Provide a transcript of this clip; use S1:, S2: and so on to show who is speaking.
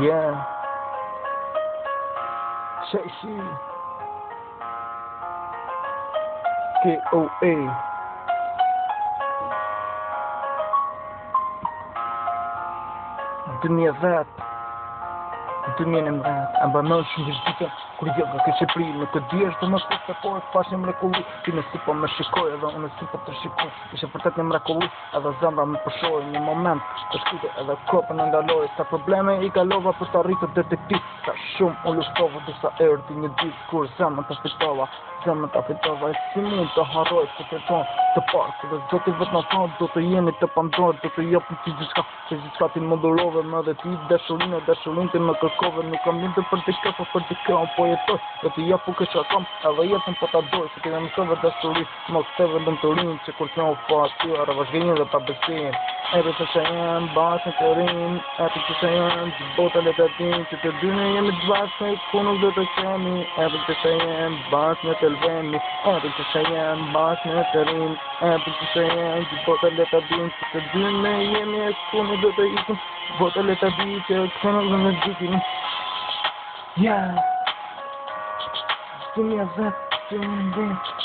S1: Yeah. Shashi. KOA. Dunia vet. Dunia në mrat. A mba mëllë shumë vizite. Kur joga ke Shqipëri, nuk e di është dhe më shkut se por pash një mrekulli. Ti në si po më shikoj edhe unë si po të shikoj. Ishe vërtet një mrekulli, edhe zemra më përshoj një moment të shkute edhe kopën në ndaloj. Sa probleme i kalova për të arritur detektiv. Sa shumë u luftova disa erdi një ditë kur zemën të fitova. Zemën të fitova e si mund të harroj se të tonë të parë. Kërë zoti vetë në thonë, do të jeni të pandorë, do të jopën ti gjithka. Se gjithka ti më durove më dhe ti dashurin ti më kërkove. Nuk kam lindë për të kërë, për të kërë, po jetoj. Do të japu kësha kam, edhe jetën po ta doj. Se ti me mësove dashuri, më këteve dëmë të rinë. Që kur të në fa aty, rëvashgjenjë dhe pa besin. Epi që që jenë, bashkë të rinë. Epi që jenë, që bota le të din. Që të dyne jemi të bashkë, ku nuk do të qemi. Epi që jenë, bashkë të lvemi. Epi që jenë, bashkë të rinë. Epi që jenë, që bota le të din. Që të dyne jemi, ku nuk do të ikim. Bota le të din, që ku nuk do të gjitim. Yeah. Dunia vet, dunia vet.